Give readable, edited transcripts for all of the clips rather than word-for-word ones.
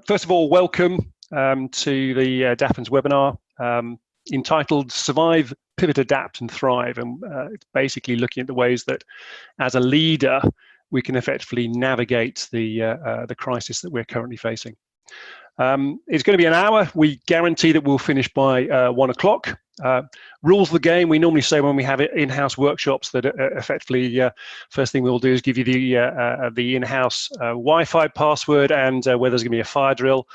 First of all, welcome to the Dafferns webinar entitled Survive, Pivot, Adapt and Thrive. And it's basically looking at the ways that as a leader, we can effectively navigate the crisis that we're currently facing. It's going to be an hour. We guarantee that we'll finish by 1 o'clock. Rules of the game, we normally say when we have in-house workshops that effectively first thing we'll do is give you the in-house Wi-Fi password and where there's going to be a fire drill.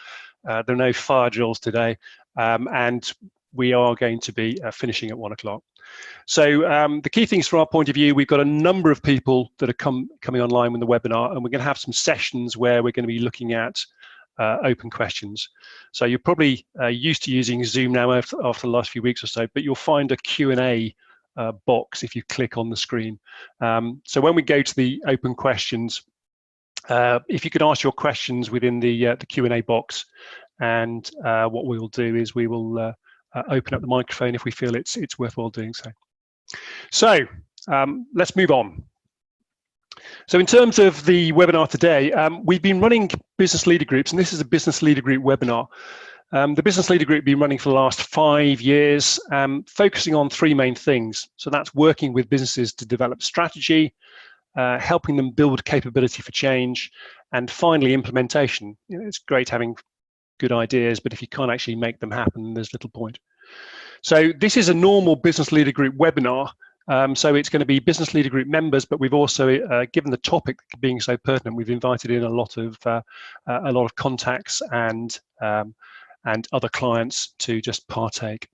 There are no fire drills today, and we are going to be finishing at 1 o'clock. So the key things from our point of view, we've got a number of people that are coming online with the webinar, and we're going to have some sessions where we're going to be looking at open questions. So you're probably used to using Zoom now after the last few weeks or so, but you'll find a Q&A box if you click on the screen. So when we go to the open questions, if you could ask your questions within the Q&A box, and what we'll do is we will open up the microphone if we feel it's worthwhile doing so. So let's move on. So in terms of the webinar today, we've been running business leader groups, and this is a business leader group webinar. The business leader group has been running for the last 5 years, focusing on 3 main things. So that's working with businesses to develop strategy, helping them build capability for change, and finally implementation. You know, it's great having good ideas, but if you can't actually make them happen, there's little point. So this is a normal business leader group webinar. So it's going to be business leader group members, but we've also, given the topic being so pertinent, we've invited in a lot of contacts and other clients to just partake.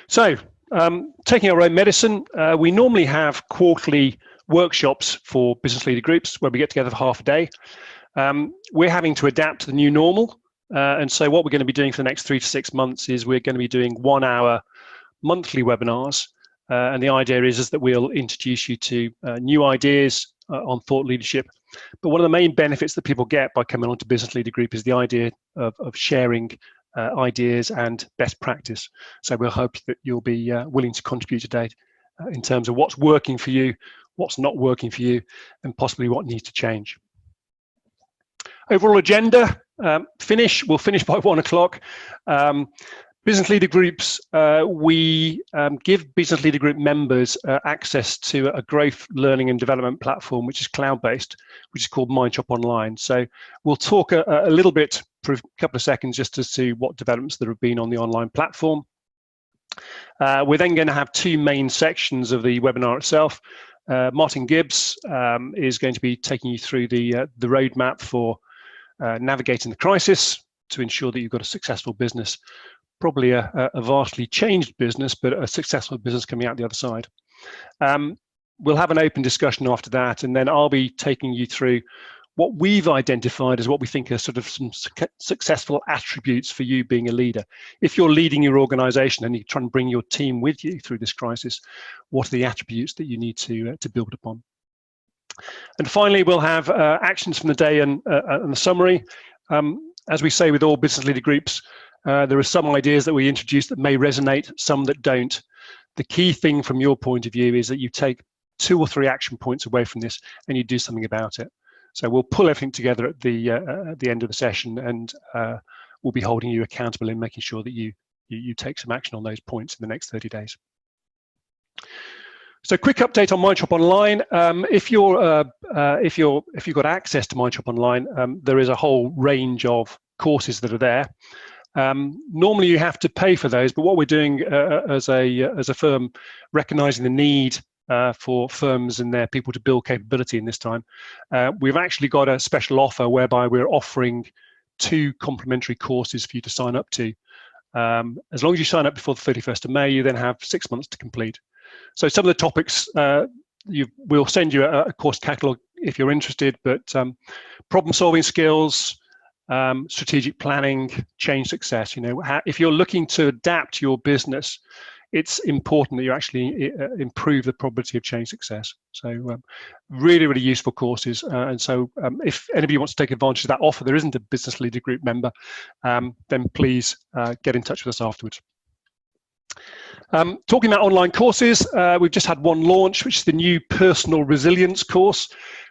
So taking our own medicine, we normally have quarterly workshops for business leader groups where we get together for half a day. We're having to adapt to the new normal. And so what we're going to be doing for the next 3 to 6 months is we're going to be doing 1-hour monthly webinars. And the idea is that we'll introduce you to new ideas on thought leadership. But one of the main benefits that people get by coming onto Business Leader Group is the idea of sharing ideas and best practice. So we'll hope that you'll be willing to contribute today in terms of what's working for you, what's not working for you, and possibly what needs to change. Overall agenda, we'll finish by 1 o'clock. Business leader groups, we give business leader group members access to a growth, learning and development platform, which is cloud-based, which is called Mindshop Online. So we'll talk a little bit for a couple of seconds just as to what developments there have been on the online platform. We're then going to have 2 main sections of the webinar itself. Martin Gibbs is going to be taking you through the roadmap for navigating the crisis to ensure that you've got a successful business, probably a vastly changed business, but a successful business coming out the other side. We'll have an open discussion after that, and then I'll be taking you through what we've identified as what we think are sort of some successful attributes for you being a leader. If you're leading your organization and you try and bring your team with you through this crisis, what are the attributes that you need to build upon? And finally, we'll have actions from the day and the summary. As we say with all business leader groups, there are some ideas that we introduce that may resonate, some that don't. The key thing from your point of view is that you take 2 or 3 action points away from this and you do something about it. So we'll pull everything together at the end of the session, and we'll be holding you accountable in making sure that you take some action on those points in the next 30 days. So quick update on MyTrip Online. If you've got access to MyTrip Online, there is a whole range of courses that are there. Normally you have to pay for those, but what we're doing as a firm, recognizing the need for firms and their people to build capability in this time, we've actually got a special offer whereby we're offering 2 complimentary courses for you to sign up to. As long as you sign up before the 31st of May, you then have 6 months to complete. So some of the topics, we'll send you a course catalog if you're interested, but problem-solving skills, strategic planning, change success. You know, if you're looking to adapt your business, it's important that you actually improve the probability of change success. So really, really useful courses. And so if anybody wants to take advantage of that offer, there isn't a business leader group member, then please get in touch with us afterwards. Talking about online courses, we've just had one launch, which is the new personal resilience course,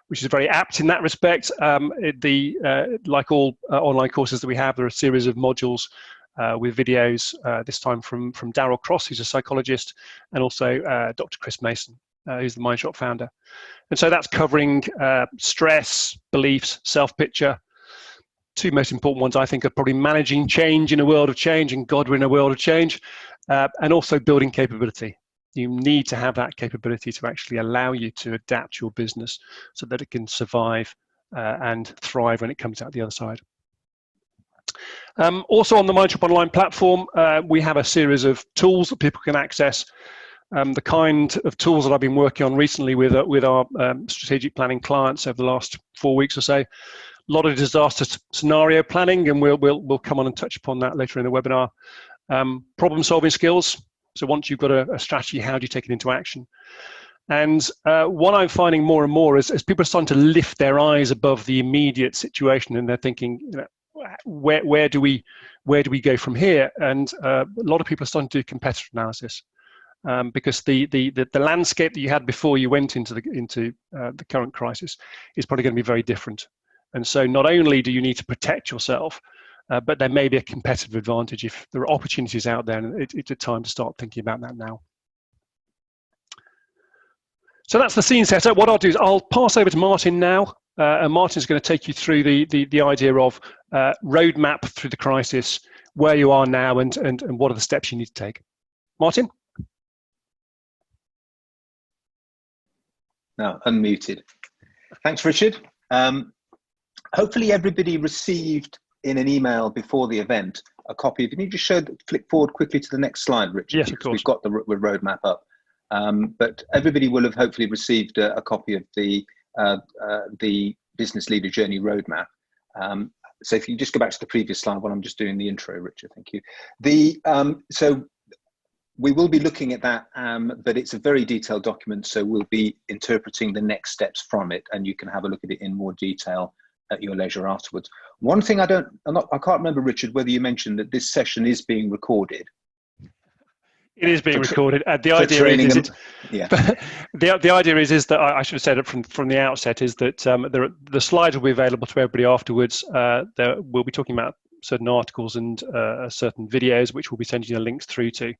which is very apt in that respect. Like all online courses that we have, there are a series of modules with videos, this time from Darryl Cross, who's a psychologist, and also Dr. Chris Mason, who's the Mindshop founder. And so that's covering stress, beliefs, self-picture. Two most important ones, I think, are probably managing change in a world of change, and God, we're in a world of change, and also building capability. You need to have that capability to actually allow you to adapt your business so that it can survive and thrive when it comes out the other side. Also on the MyTrip Online platform, we have a series of tools that people can access. The kind of tools that I've been working on recently with our strategic planning clients over the last 4 weeks or so. A lot of disaster scenario planning, and we'll come on and touch upon that later in the webinar. Problem solving skills. So once you've got a strategy, how do you take it into action? And what I'm finding more and more is people are starting to lift their eyes above the immediate situation, and they're thinking, you know, where do we go from here? And a lot of people are starting to do competitor analysis. Because the landscape that you had before you went into the current crisis is probably going to be very different. And so not only do you need to protect yourself, but there may be a competitive advantage if there are opportunities out there, and it's a time to start thinking about that now. So that's the scene setup. What I'll do is I'll pass over to Martin now, and Martin's going to take you through the idea of roadmap through the crisis, where you are now, and what are the steps you need to take. Martin? No, unmuted. Thanks, Richard. Hopefully everybody received in an email before the event a copy of, can you just flick forward quickly to the next slide, Richard? Yes, of course. We've got the roadmap up. But everybody will have hopefully received a copy of the Business Leader Journey Roadmap. So if you just go back to the previous slide while I'm just doing the intro, Richard, thank you. So we will be looking at that, but it's a very detailed document, so we'll be interpreting the next steps from it, and you can have a look at it in more detail at your leisure afterwards. One thing I can't remember, Richard, whether you mentioned that this session is being recorded. It is being recorded. The idea is that I should have said it from the outset, is that the slides will be available to everybody afterwards. We'll be talking about certain articles and certain videos, which we'll be sending you the links through to.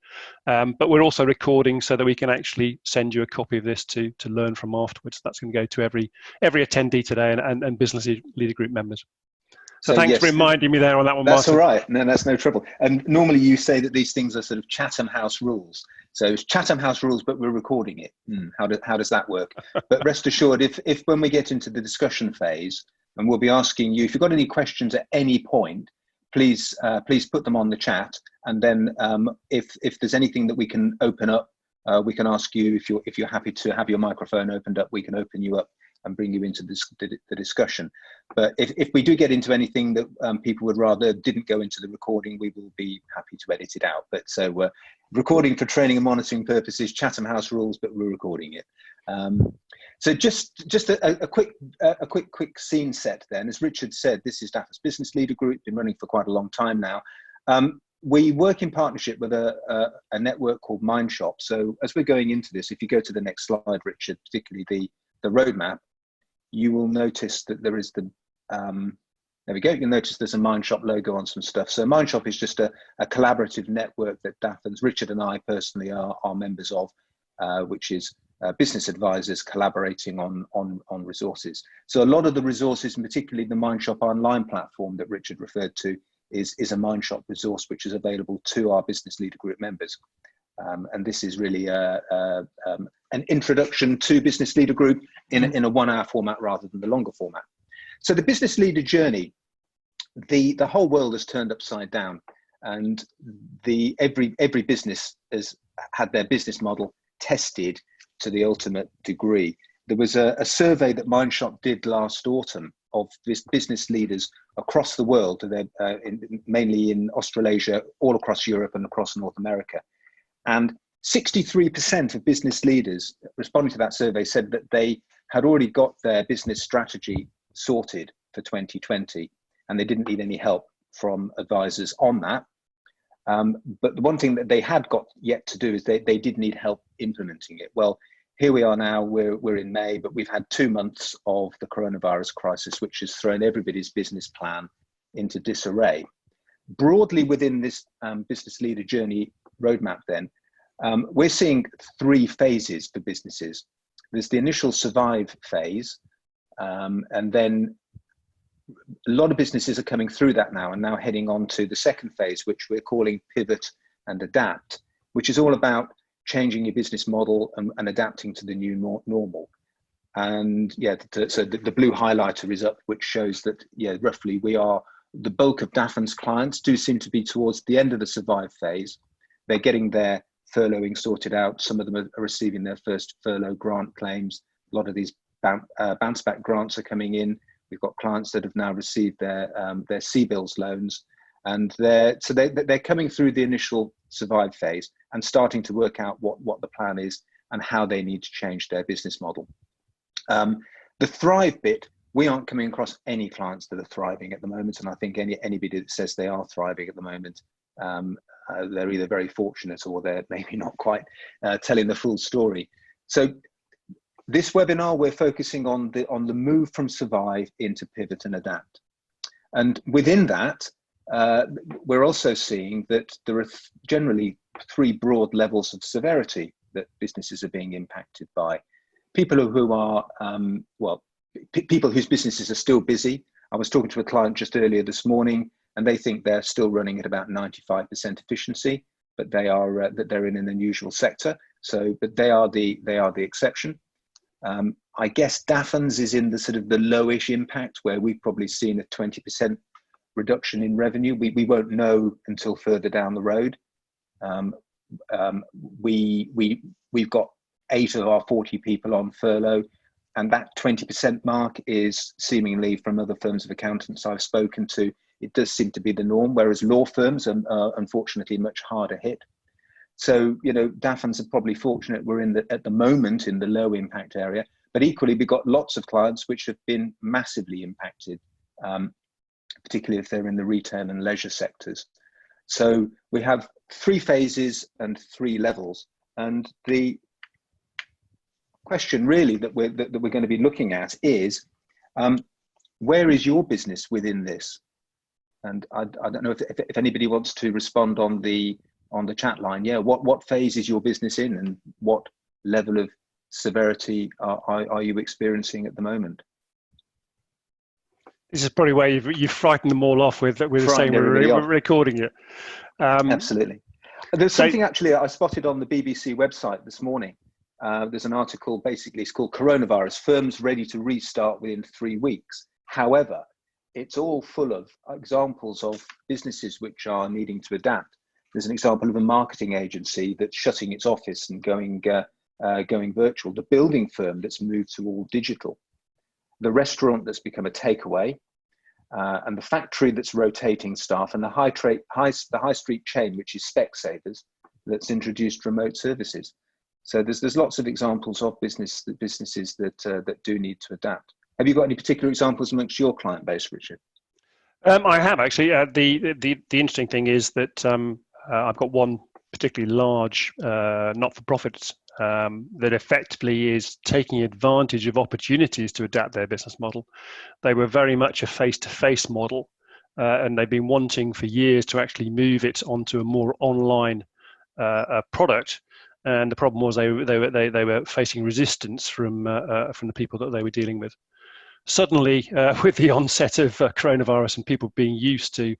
But we're also recording so that we can actually send you a copy of this to learn from afterwards. That's going to go to every attendee today and Business Leader Group members. So thanks for reminding me there on that one, That's Martin. All right. No, that's no trouble. And normally you say that these things are sort of Chatham House rules. So it's Chatham House rules, but we're recording it. How does that work? But rest assured, if when we get into the discussion phase, and we'll be asking you, if you've got any questions at any point, please put them on the chat. And then if there's anything that we can open up, we can ask you, if you're happy to have your microphone opened up, we can open you up and bring you into the discussion. But if we do get into anything that people would rather didn't go into the recording, we will be happy to edit it out. But so recording for training and monitoring purposes, Chatham House rules, but we're recording it. So just a quick scene set then. As Richard said, this is Dafferns Business Leader Group, been running for quite a long time now. We work in partnership with a network called Mindshop. So as we're going into this, if you go to the next slide, Richard, particularly the roadmap, you will notice that there is there we go. You'll notice there's a Mindshop logo on some stuff. So Mindshop is just a collaborative network that Dafferns, Richard and I personally are members of, which is business advisors collaborating on resources. So a lot of the resources, and particularly the Mindshop Online platform that Richard referred to, is a Mindshop resource which is available to our Business Leader Group members. And this is really an introduction to Business Leader Group in a 1 hour format rather than the longer format. So the Business Leader Journey, the whole world has turned upside down, and every business has had their business model tested to the ultimate degree. There was a survey that Mindshop did last autumn of business leaders across the world, mainly in Australasia, all across Europe and across North America. And 63% of business leaders responding to that survey said that they had already got their business strategy sorted for 2020, and they didn't need any help from advisors on that. But the one thing that they had got yet to do is they did need help implementing it. Well, here we are now, we're in May, but we've had 2 months of the coronavirus crisis, which has thrown everybody's business plan into disarray. Broadly within this business leader journey roadmap then, we're seeing 3 phases for businesses. There's the initial survive phase, and then a lot of businesses are coming through that now and now heading on to the second phase, which we're calling pivot and adapt, which is all about changing your business model and adapting to the new normal. And yeah, so the blue highlighter is up, which shows that, yeah, roughly the bulk of Dafferns clients do seem to be towards the end of the survive phase. They're getting their furloughing sorted out. Some of them are receiving their first furlough grant claims. A lot of these bounce back grants are coming in. We've got clients that have now received their CBILS loans, and they're coming through the initial survive phase and starting to work out what the plan is and how they need to change their business model. The thrive bit, we aren't coming across any clients that are thriving at the moment, and I think anybody that says they are thriving at the moment, they're either very fortunate or they're maybe not quite telling the full story. So this webinar, we're focusing on the move from survive into pivot and adapt. And within that, we're also seeing that there are generally 3 broad levels of severity that businesses are being impacted by. People who are, people whose businesses are still busy. I was talking to a client just earlier this morning, and they think they're still running at about 95% efficiency, but that they're in an unusual sector. So, but they are the exception. I guess Dafferns is in the sort of the lowish impact, where we've probably seen a 20% reduction in revenue. We won't know until further down the road. We've got 8 of our 40 people on furlough, and that 20% mark is seemingly, from other firms of accountants I've spoken to, it does seem to be the norm, whereas law firms are unfortunately much harder hit. So, you know, Dafferns are probably fortunate we're at the moment in the low impact area, but equally we've got lots of clients which have been massively impacted, particularly if they're in the retail and leisure sectors. So we have 3 phases and 3 levels. And the question really that we're going to be looking at is, where is your business within this? And I don't know if anybody wants to respond on the chat line. Yeah, what phase is your business in, and what level of severity are you experiencing at the moment? This is probably where you've frightened them all off with saying we're recording it. Absolutely. There's something actually I spotted on the BBC website this morning. There's an article, basically it's called Coronavirus, Firms Ready to Restart Within 3 Weeks. However, it's all full of examples of businesses which are needing to adapt. There's an example of a marketing agency that's shutting its office and going virtual. The building firm that's moved to all digital. The restaurant that's become a takeaway, and the factory that's rotating staff, and the high street chain, which is Specsavers, that's introduced remote services. So there's lots of examples of businesses that do need to adapt. Have you got any particular examples amongst your client base, Richard? I have actually. The interesting thing is that I've got one particularly large not-for-profit that effectively is taking advantage of opportunities to adapt their business model. They were very much a face-to-face model, and they've been wanting for years to actually move it onto a more online product. And the problem was they were facing resistance from the people that they were dealing with. Suddenly, with the onset of coronavirus and people being used to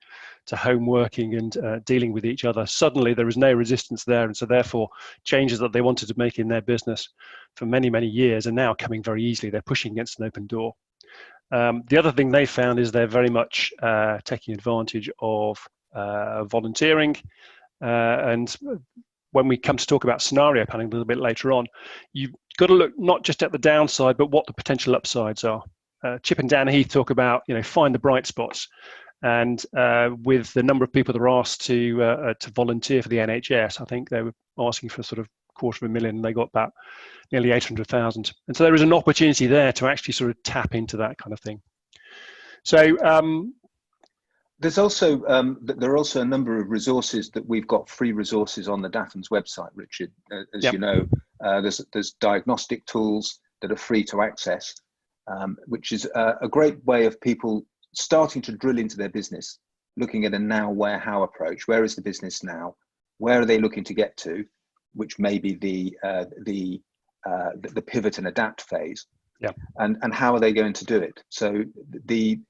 home working and dealing with each other, suddenly there was no resistance there. And so therefore, changes that they wanted to make in their business for many, many years are now coming very easily. They're pushing against an open door. The other thing they found is they're very much taking advantage of volunteering. And when we come to talk about scenario planning a little bit later on, you've got to look not just at the downside, but what the potential upsides are. Chip and Dan Heath talk about, find the bright spots. And with the number of people that are asked to volunteer for the NHS, I think they were asking for sort of 250,000, and they got about nearly 800,000. And so there is an opportunity there to actually sort of tap into that kind of thing. So There's also there are also a number of resources that we've got, free resources on the Dafferns website, Richard. As Yep. you know, there's diagnostic tools that are free to access, which is a great way of people starting to drill into their business, looking at a now, where, how approach. Where is the business now? Where are they looking to get to? Which may be the pivot and adapt phase. Yeah. And how are they going to do it? So the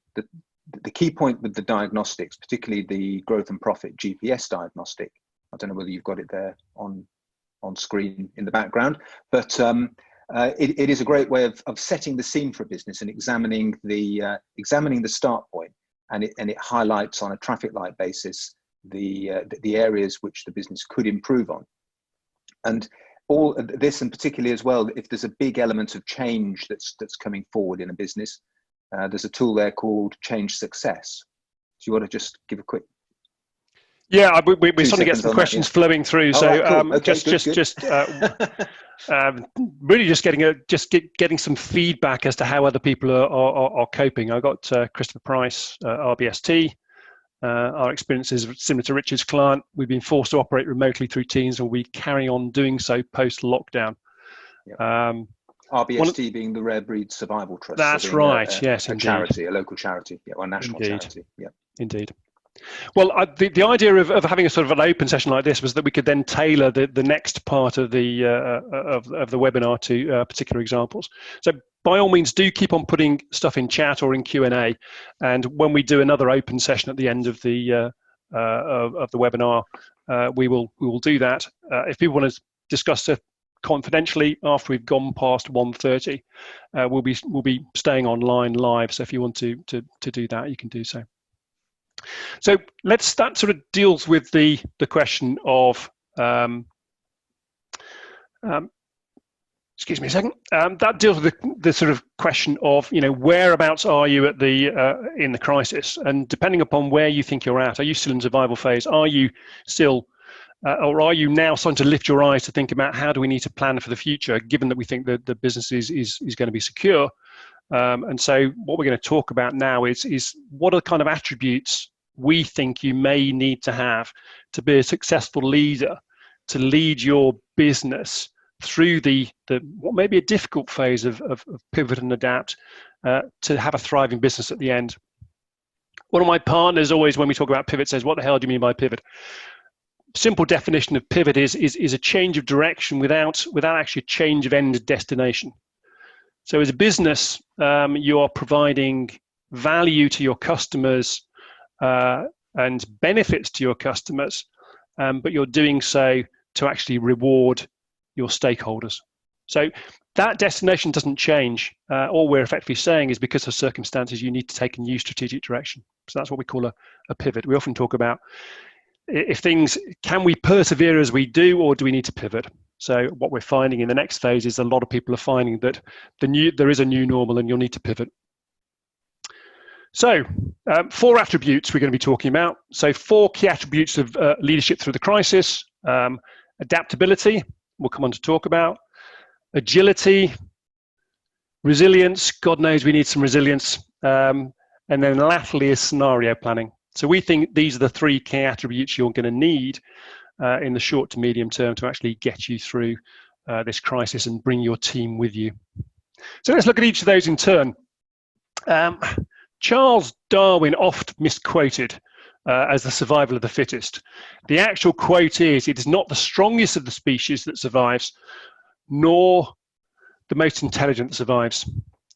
key point with the diagnostics, particularly the growth and profit GPS diagnostic, I don't know whether you've got it there on screen in the background, but it is a great way of setting the scene for a business and examining the start point, and it highlights on a traffic light basis the areas which the business could improve on. And all this, and particularly as well, if there's a big element of change that's coming forward in a business, there's a tool there called Change Success. Do you want to just give a quick? Yeah, we're starting to get some questions flowing through. So right, cool. Okay, just really just getting some feedback as to how other people are coping. I got Christopher Price, RBST. Our experience is similar to Richard's client. We've been forced to operate remotely through Teams, and we carry on doing so post-lockdown. Yep. RBST being the Rare Breed Survival Trust. That's so right. Yes, a indeed. Charity, a local charity, or a national Indeed. charity. Yeah. Indeed. Well, the idea of having a sort of an open session like this was that we could then tailor the next part of the webinar to particular examples. So by all means, do keep on putting stuff in chat or in Q&A, and when we do another open session at the end of the webinar, we will do that. If people want to discuss it confidentially after we've gone past 1:30, we'll be staying online live. So if you want to do that, you can do so. So that sort of deals with the question of excuse me a second. That deals with the sort of question of, whereabouts are you at in the crisis, and depending upon where you think you're at, are you still in survival phase? Are you still, or are you now starting to lift your eyes to think about how do we need to plan for the future, given that we think that the business is going to be secure? And so what we're going to talk about now is what are the kind of attributes we think you may need to have to be a successful leader, to lead your business through what may be a difficult phase of pivot and adapt, to have a thriving business at the end. One of my partners always, when we talk about pivot, says, what the hell do you mean by pivot? Simple definition of pivot is a change of direction without actually a change of end destination. So as a business, you are providing value to your customers and benefits to your customers, but you're doing so to actually reward your stakeholders. So that destination doesn't change. All we're effectively saying is because of circumstances, you need to take a new strategic direction. So that's what we call a pivot. We often talk about can we persevere as we do, or do we need to pivot? So what we're finding in the next phase is a lot of people are finding that there is a new normal and you'll need to pivot. So 4 attributes we're going to be talking about. So 4 key attributes of leadership through the crisis. Adaptability, we'll come on to talk about. Agility, resilience, God knows we need some resilience. And then lastly is scenario planning. So we think these are the 3 key attributes you're going to need in the short to medium term to actually get you through this crisis and bring your team with you. So let's look at each of those in turn. Charles Darwin, oft misquoted as the survival of the fittest. The actual quote is, it is not the strongest of the species that survives, nor the most intelligent that survives.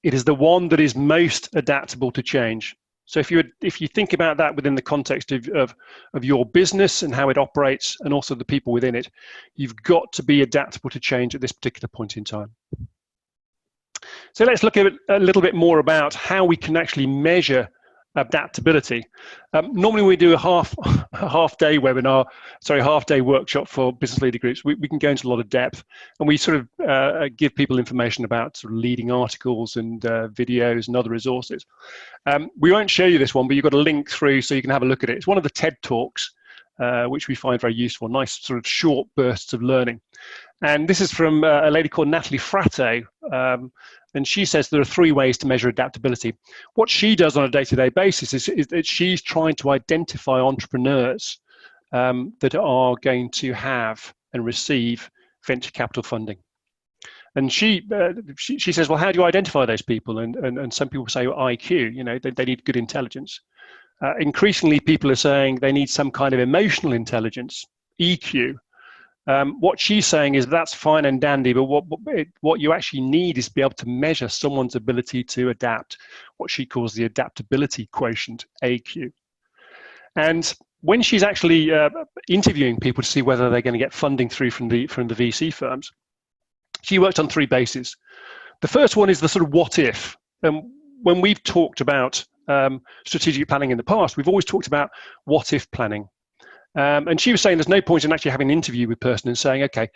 It is the one that is most adaptable to change. So if you think about that within the context of your business and how it operates, and also the people within it, you've got to be adaptable to change at this particular point in time. So let's look at a little bit more about how we can actually measure adaptability. Normally we do a half-day workshop for business leader groups. We can go into a lot of depth, and we sort of give people information about sort of leading articles and videos and other resources. We won't show you this one, but you've got a link through so you can have a look at it. It's one of the TED Talks which we find very useful, nice sort of short bursts of learning. And this is from a lady called Natalie Fratto, and she says there are 3 ways to measure adaptability. What she does on a day-to-day basis is that she's trying to identify entrepreneurs that are going to have and receive venture capital funding. And she says, well, how do you identify those people? And some people say IQ, you know, they need good intelligence. Increasingly, people are saying they need some kind of emotional intelligence, EQ. What she's saying is that's fine and dandy, but what you actually need is to be able to measure someone's ability to adapt, what she calls the adaptability quotient, AQ. And when she's actually interviewing people to see whether they're going to get funding through from the VC firms, she worked on 3 bases. The first one is the sort of what if. When we've talked about strategic planning in the past, we've always talked about what if planning. And she was saying there's no point in actually having an interview with a person and saying, okay,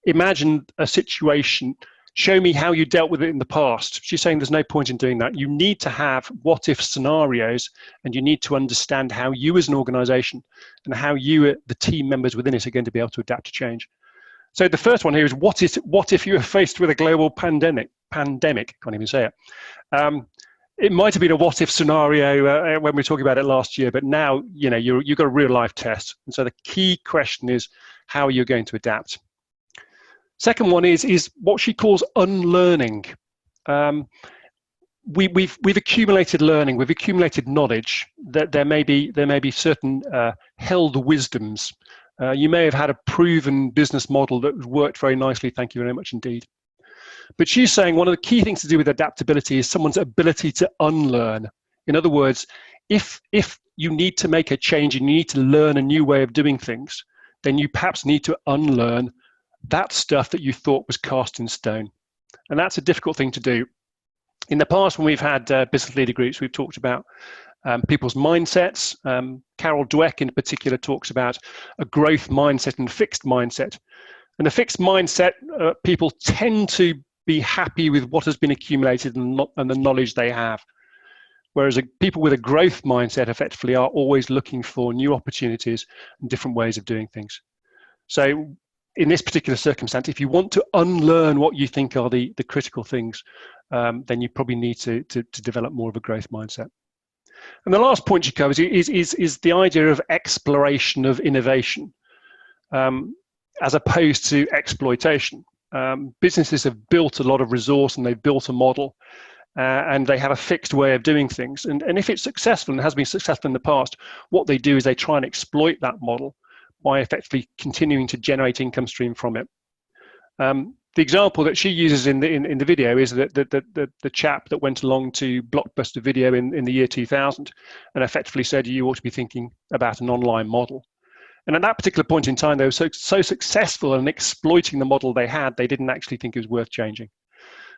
imagine a situation, show me how you dealt with it in the past. She's saying there's no point in doing that. You need to have what if scenarios, and you need to understand how you as an organization and how you, the team members within it, are going to be able to adapt to change. So the first one here is what if you were faced with a global pandemic, can't even say it. It might have been a what if scenario when we were talking about it last year, but now, you know, you've got a real life test. And so the key question is how are you going to adapt? Second one is what she calls unlearning. We've accumulated learning, we've accumulated knowledge. That there may be certain held wisdoms. You may have had a proven business model that worked very nicely. Thank you very much indeed. But she's saying one of the key things to do with adaptability is someone's ability to unlearn. In other words, if you need to make a change and you need to learn a new way of doing things, then you perhaps need to unlearn that stuff that you thought was cast in stone. And that's a difficult thing to do. In the past, when we've had business leader groups, we've talked about people's mindsets. Carol Dweck in particular talks about a growth mindset and fixed mindset. And the fixed mindset, people tend to be happy with what has been accumulated and the knowledge they have. Whereas people with a growth mindset effectively are always looking for new opportunities and different ways of doing things. So in this particular circumstance, if you want to unlearn what you think are the critical things, then you probably need to develop more of a growth mindset. And the last point she covers is the idea of exploration of innovation, as opposed to exploitation. Businesses have built a lot of resource and they've built a model, and they have a fixed way of doing things. And if it's successful and has been successful in the past, what they do is they try and exploit that model by effectively continuing to generate income stream from it. The example that she uses in the video is that the chap that went along to Blockbuster Video in the year 2000 and effectively said, you ought to be thinking about an online model. And at that particular point in time, they were so successful in exploiting the model they had, they didn't actually think it was worth changing.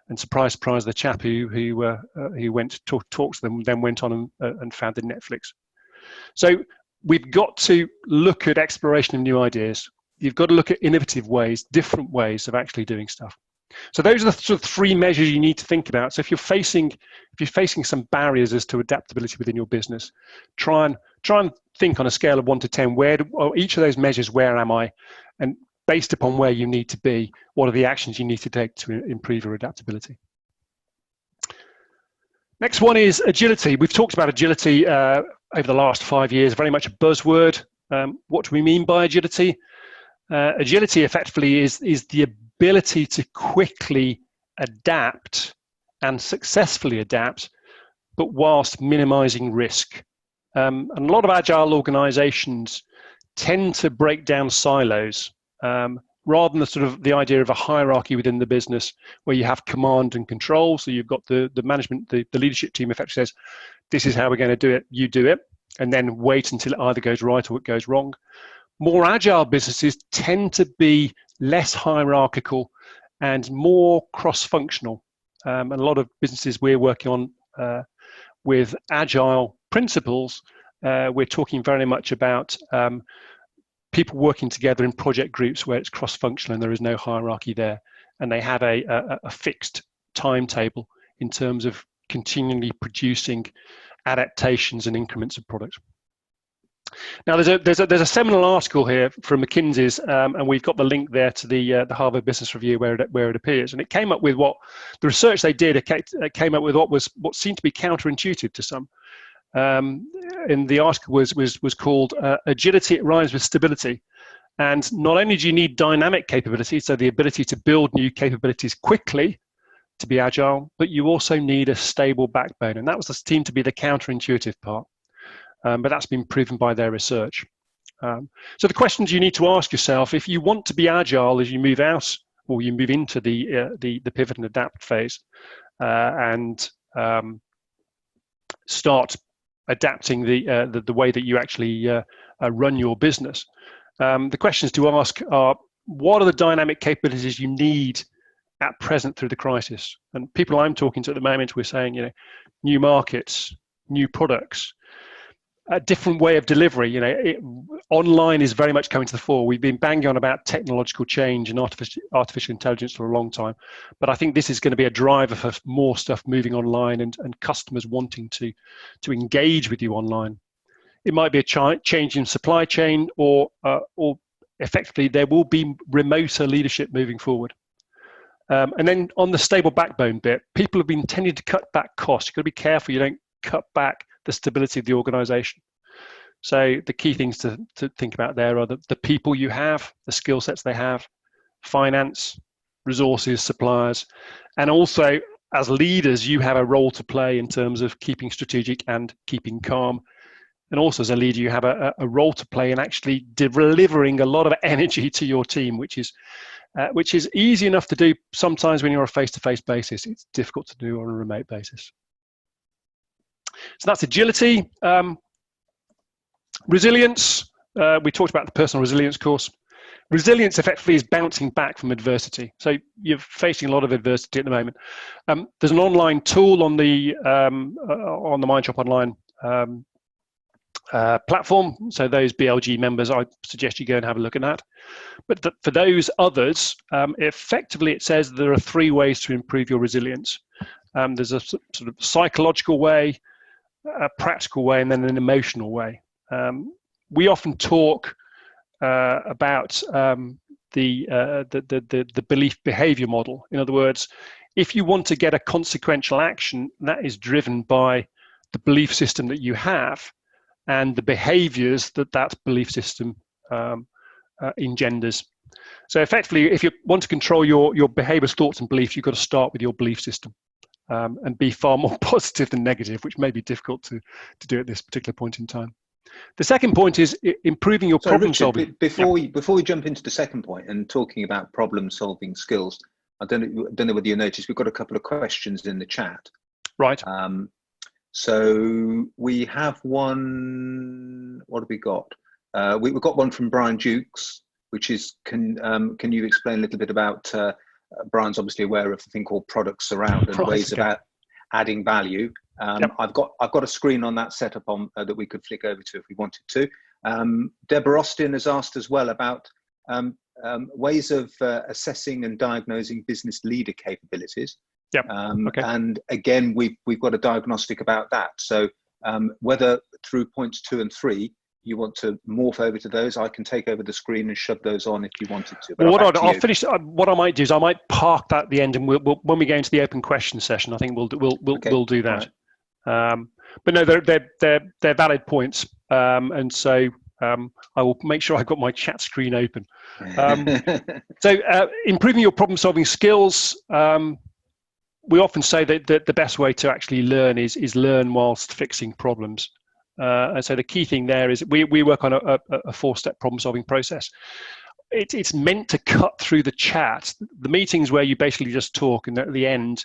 And surprise, surprise, the chap who went to talk to them then went on and founded Netflix. So we've got to look at exploration of new ideas. You've got to look at innovative ways, different ways of actually doing stuff. So those are the sort of 3 measures you need to think about. So if you're facing some barriers as to adaptability within your business, try and think on a scale of 1 to 10, each of those measures, where am I? And based upon where you need to be, what are the actions you need to take to improve your adaptability? Next one is agility. We've talked about agility over the last 5 years, very much a buzzword. What do we mean by agility? Agility effectively is the ability to quickly adapt and successfully adapt, but whilst minimizing risk. And a lot of agile organizations tend to break down silos rather than the idea of a hierarchy within the business where you have command and control. So you've got the management, the leadership team effectively says, this is how we're going to do it, you do it, and then wait until it either goes right or it goes wrong. More agile businesses tend to be less hierarchical and more cross-functional. And a lot of businesses we're working on with agile principles, we're talking very much about people working together in project groups where it's cross-functional and there is no hierarchy there. And they have a fixed timetable in terms of continually producing adaptations and increments of product. Now, there's a seminal article here from McKinsey's, and we've got the link there to the Harvard Business Review where it appears, and it came up with what the research they did. It came up with what seemed to be counterintuitive to some. In the article was called "Agility Rhymes with Stability," and not only do you need dynamic capability, so the ability to build new capabilities quickly to be agile, but you also need a stable backbone, and that was seemed to be the counterintuitive part. But that's been proven by their research. So the questions you need to ask yourself, if you want to be agile as you move out or you move into the pivot and adapt phase, and start adapting the way that you actually run your business, the questions to ask are, what are the dynamic capabilities you need at present through the crisis? And people I'm talking to at the moment, we're saying, new markets, new products, a different way of delivery. Online is very much coming to the fore. We've been banging on about technological change and artificial intelligence for a long time, but I think this is going to be a driver for more stuff moving online and customers wanting to engage with you online. It might be a change in supply chain, or effectively there will be remoter leadership moving forward. And then on the stable backbone bit, people have been tending to cut back costs. You've got to be careful you don't cut back the stability of the organization. So the key things to think about there are the people you have, the skill sets they have, finance, resources, suppliers, and also as leaders, you have a role to play in terms of keeping strategic and keeping calm. And also as a leader, you have a role to play in actually delivering a lot of energy to your team, which is easy enough to do sometimes when you're on a face-to-face basis. It's difficult to do on a remote basis. So that's agility. Resilience, we talked about the personal resilience course. Resilience effectively is bouncing back from adversity. So you're facing a lot of adversity at the moment. There's an online tool on the MyTrip Online platform. So those BLG members, I suggest you go and have a look at that. But for those others, effectively it says there are 3 ways to improve your resilience. There's a sort of psychological way, a practical way, and then an emotional way. We often talk about the belief behavior model. In other words, if you want to get a consequential action, that is driven by the belief system that you have and the behaviors that belief system engenders. So effectively, if you want to control your behaviors, thoughts, and beliefs, you've got to start with your belief system. And be far more positive than negative, which may be difficult to do at this particular point in time. The second point is improving your problem solving. Before we jump into the second point and talking about problem solving skills, I don't know whether you noticed we've got a couple of questions in the chat. Right. So we have one. What have we got? We've got one from Brian Dukes, which is can you explain a little bit about? Brian's obviously aware of a thing called product surround and ways of adding value. I've got a screen on that set up on that we could flick over to if we wanted to. Deborah Austin has asked as well about ways of assessing and diagnosing business leader capabilities. And again, we've got a diagnostic about that. So whether through points 2 and 3, you want to morph over to those, I can take over the screen and shove those on if you wanted to. But I'll finish. What I might do is I might park that at the end, and we'll when we go into the open question session, I think we'll do that. Right. But no, they're valid points, and so I will make sure I've got my chat screen open. So improving your problem solving skills. We often say that the best way to actually learn is learn whilst fixing problems. And so the key thing there is we work on a 4-step problem solving process. It's meant to cut through the chat. The meetings where you basically just talk and at the end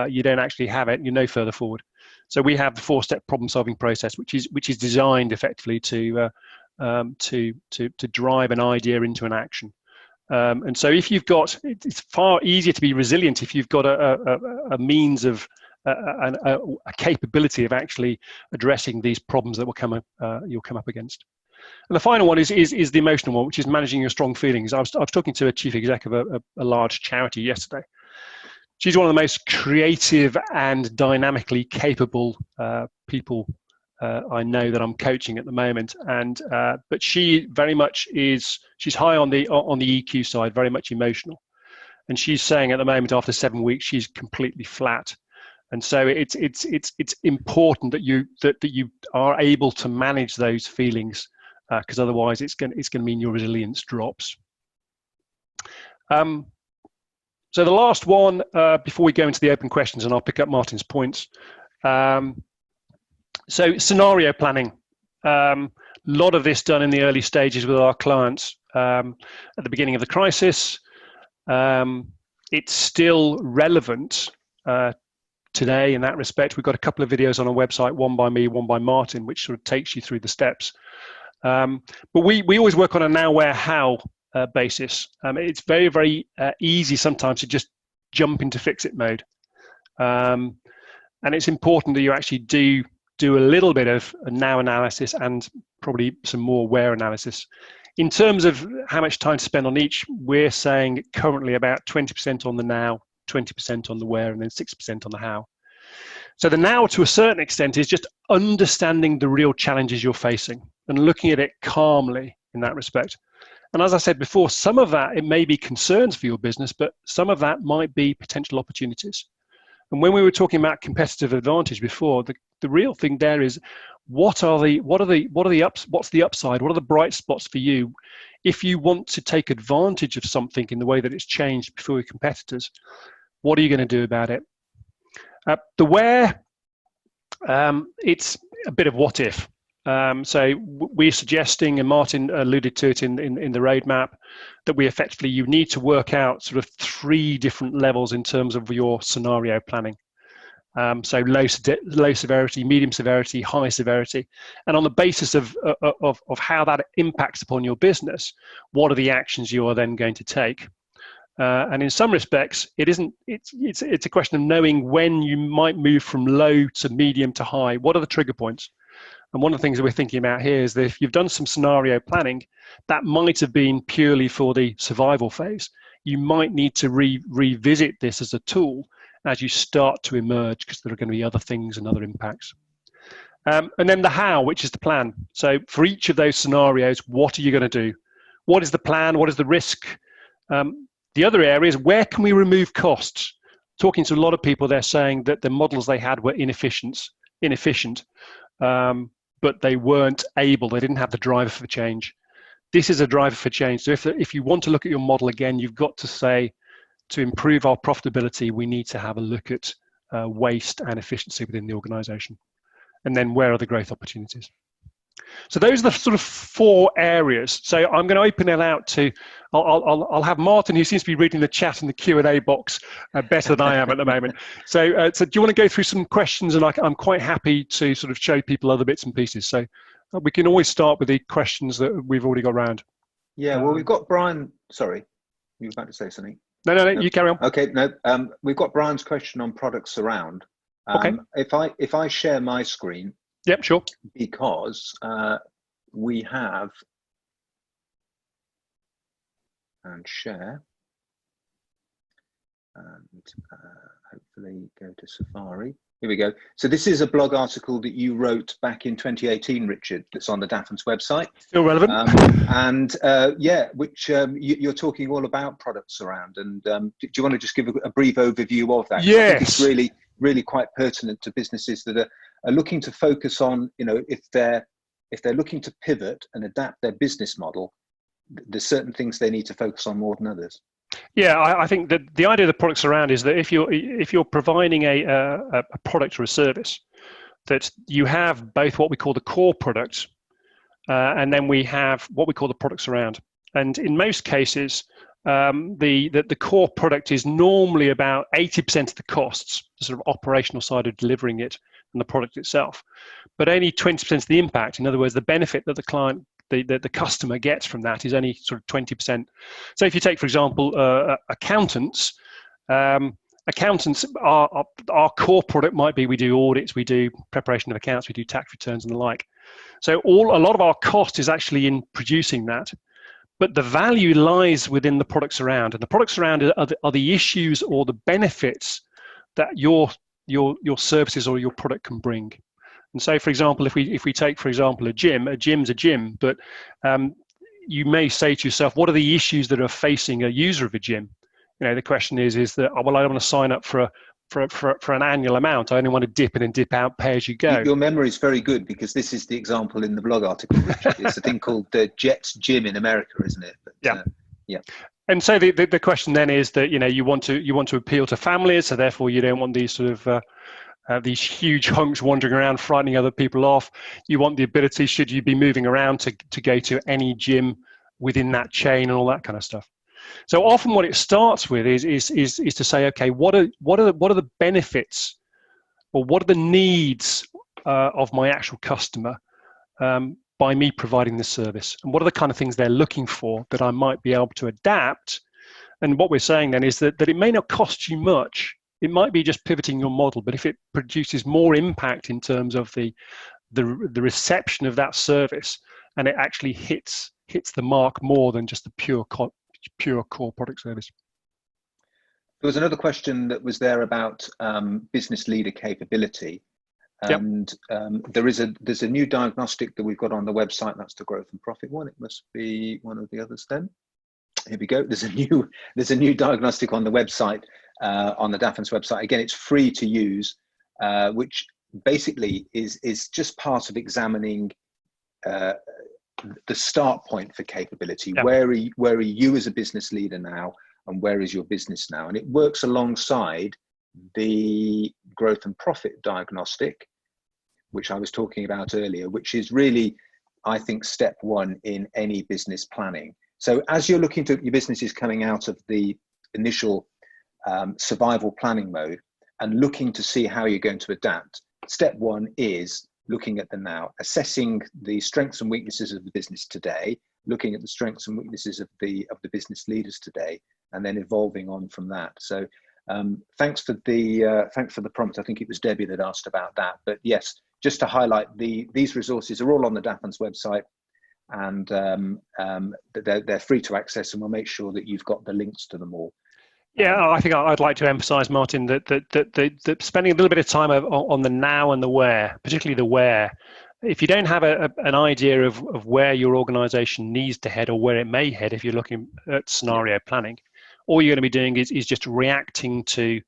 you don't actually have it, you're no further forward. So we have the 4-step problem solving process, which is designed effectively to drive an idea into an action. And so if you've got, it's far easier to be resilient if you've got a means of a capability of actually addressing these problems that you'll come up against. And the final one is the emotional one, which is managing your strong feelings. I was talking to a chief exec of a large charity yesterday. She's one of the most creative and dynamically capable people I know that I'm coaching at the moment, and but she very much she's high on the EQ side, very much emotional, and she's saying at the moment after 7 weeks she's completely flat. And so it's important that you are able to manage those feelings, because otherwise it's going to mean your resilience drops. So the last one before we go into the open questions, and I'll pick up Martin's points. So scenario planning. A lot of this done in the early stages with our clients at the beginning of the crisis. It's still relevant today in that respect. We've got a couple of videos on our website, one by me, one by Martin, which sort of takes you through the steps. But we always work on a now, where, how basis. It's very, very easy sometimes to just jump into fix-it mode. And it's important that you actually do a little bit of a now analysis and probably some more where analysis. In terms of how much time to spend on each, we're saying currently about 20% on the now, 20% on the where, and then 6% on the how. So the now, to a certain extent, is just understanding the real challenges you're facing and looking at it calmly in that respect. And as I said before, some of that, it may be concerns for your business, but some of that might be potential opportunities. And when we were talking about competitive advantage before, the real thing there is what's the upside? What are the bright spots for you? If you want to take advantage of something in the way that it's changed before your competitors, what are you going to do about it? The where, it's a bit of what if. So we're suggesting, and Martin alluded to it in the roadmap, that you need to work out sort of 3 different levels in terms of your scenario planning. So low severity, medium severity, high severity, and on the basis of how that impacts upon your business, what are the actions you are then going to take? And in some respects, it's a question of knowing when you might move from low to medium to high. What are the trigger points? And one of the things that we're thinking about here is that if you've done some scenario planning, that might have been purely for the survival phase. You might need to revisit this as a tool as you start to emerge, because there are going to be other things and other impacts. And then the how, which is the plan. So for each of those scenarios, what are you going to do? What is the plan? What is the risk? The other area is, where can we remove costs? Talking to a lot of people, they're saying that the models they had were inefficient, but they didn't have the driver for change. This is a driver for change. So if you want to look at your model again, you've got to say, to improve our profitability, we need to have a look at waste and efficiency within the organization. And then where are the growth opportunities? So those are the sort of 4 areas. So I'm going to open it out to, I'll have Martin, who seems to be reading the chat and the Q&A box better than I am at the moment. So do you want to go through some questions? And I'm quite happy to sort of show people other bits and pieces. So we can always start with the questions that we've already got around. Yeah, well, we've got Brian. Sorry, you were about to say something. No, you carry on. Okay, no, we've got Brian's question on product surround. Okay. If I share my screen. Yep, sure. Because we have, and share, and hopefully go to Safari. Here we go. So this is a blog article that you wrote back in 2018, Richard, that's on the Dafferns website. Still relevant. Which you're talking all about products around. And do you want to just give a brief overview of that? Yes. I think it's really quite pertinent to businesses that are looking to focus on, if they're looking to pivot and adapt their business model, there's certain things they need to focus on more than others. Yeah, I think that the idea of the products around is that if you're providing a product or a service, that you have both what we call the core product, and then we have what we call the products around. And in most cases, the core product is normally about 80% of the costs, the sort of operational side of delivering it, and the product itself, but only 20% of the impact. In other words, the benefit that the client, the customer gets from that is only sort of 20%. So if you take, for example, accountants, our core product might be, we do audits, we do preparation of accounts, we do tax returns and the like. So a lot of our cost is actually in producing that, but the value lies within the products around, and the products around are the issues or the benefits that your services or your product can bring. And so, for example, if we take, for example, a gym's a gym, but you may say to yourself, what are the issues that are facing a user of a gym? The question is that, well, I don't want to sign up for an annual amount. I only want to dip in and dip out, pay as you go. Your memory is very good, because this is the example in the blog article, Richard. It's a thing called Jet's Gym in America, isn't it? But, yeah. And so the question then is that you want to appeal to families, so therefore you don't want these sort of these huge hunks wandering around frightening other people off. You want the ability, should you be moving around, to go to any gym within that chain and all that kind of stuff. So often what it starts with is to say, okay, what are the benefits, or what are the needs of my actual customer by me providing this service, and what are the kind of things they're looking for that I might be able to adapt. And what we're saying then is that it may not cost you much. It might be just pivoting your model, but if it produces more impact in terms of the reception of that service, and it actually hits the mark more than just the pure core product service. There was another question that was there about business leader capability, and there's a new diagnostic that we've got on the website. That's the growth and profit one. It must be one of the others then. Here we go. There's a new diagnostic on the website, on the Dafferns website. Again, it's free to use, which basically is just part of examining the start point for capability. Yep. Where are you as a business leader now, and where is your business now? And it works alongside the growth and profit diagnostic, which I was talking about earlier, which is really, I think, step one in any business planning. So as you're looking to, your business is coming out of the initial survival planning mode and looking to see how you're going to adapt, step one is looking at the now, assessing the strengths and weaknesses of the business today, looking at the strengths and weaknesses of the business leaders today, and then evolving on from that. So thanks for the prompt. I think it was Debbie that asked about that. But yes, just to highlight, these resources are all on the Dafferns website, and they're free to access, and we'll make sure that you've got the links to them all. Yeah, I think I'd like to emphasise, Martin, that spending a little bit of time on the now and the where, particularly the where. If you don't have an idea of where your organisation needs to head, or where it may head, if you're looking at scenario planning, all you're going to be doing is just reacting to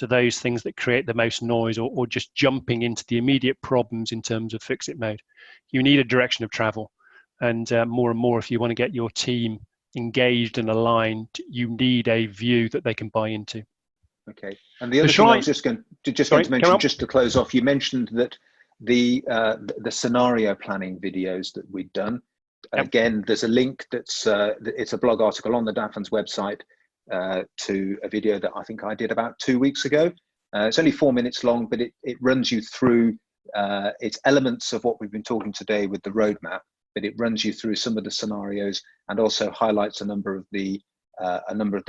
those things that create the most noise, or just jumping into the immediate problems in terms of fix-it mode. You need a direction of travel, and more if you want to get your team engaged and aligned, you need a view that they can buy into. Okay. And the other thing I was just going to mention, just to close off, you mentioned that the scenario planning videos that we'd done. Yep. Again, there's a link it's a blog article on the Dafferns website to a video that I think I did about 2 weeks ago. It's only 4 minutes long, but it runs you through its elements of what we've been talking today with the roadmap, but it runs you through some of the scenarios, and also highlights a number of the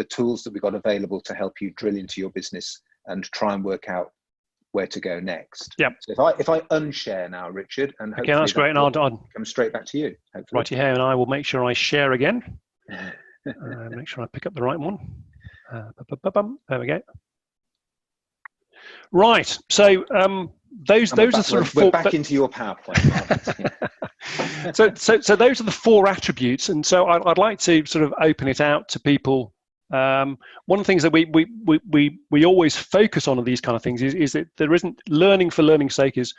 tools that we've got available to help you drill into your business and try and work out where to go next. Yep. So if I unshare now, Richard, and hopefully that's great, and I'll come straight back to you. Hopefully. Right here, and I will make sure I share again. Make sure I pick up the right one. There we go. Right. So those are sort of four. We're back into your PowerPoint. So those are the four attributes, and so I'd like to sort of open it out to people. One of the things that we always focus on these kind of things is that there isn't learning for learning's sake is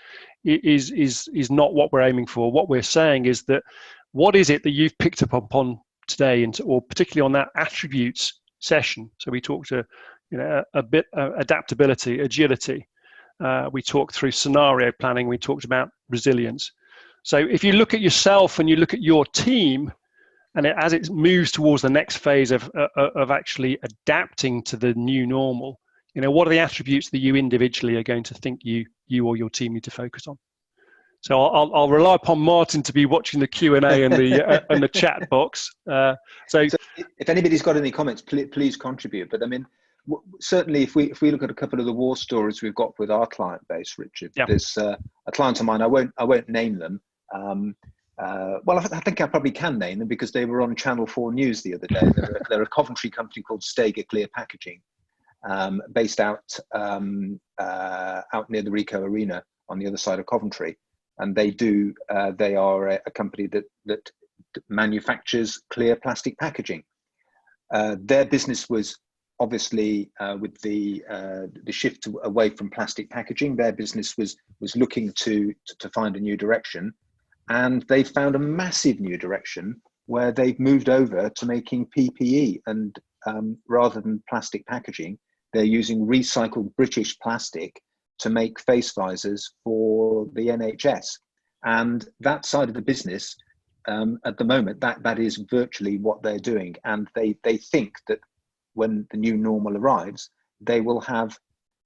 not what we're aiming for. What we're saying is that what is it that you've picked up upon today, or particularly on that attributes session. So we talked to a bit adaptability, agility. We talked through scenario planning. We talked about resilience. So if you look at yourself and you look at your team, and as it moves towards the next phase of actually adapting to the new normal, what are the attributes that you individually are going to think you or your team need to focus on? So I'll rely upon Martin to be watching the Q&A and the chat box. So if anybody's got any comments, please contribute. But I mean, certainly if we look at a couple of the war stories we've got with our client base, Richard, there's a client of mine. I won't name them. Well, I think I probably can name them because they were on Channel 4 News the other day. They're a Coventry company called Stager Clear Packaging, based out near the Ricoh Arena on the other side of Coventry, and they are a company that manufactures clear plastic packaging. Their business was obviously with the shift away from plastic packaging. Their business was looking to find a new direction, and they found a massive new direction where they've moved over to making PPE, and rather than plastic packaging, they're using recycled British plastic to make face visors for the NHS. And that side of the business, at the moment, that is virtually what they're doing. And they think that when the new normal arrives, they will have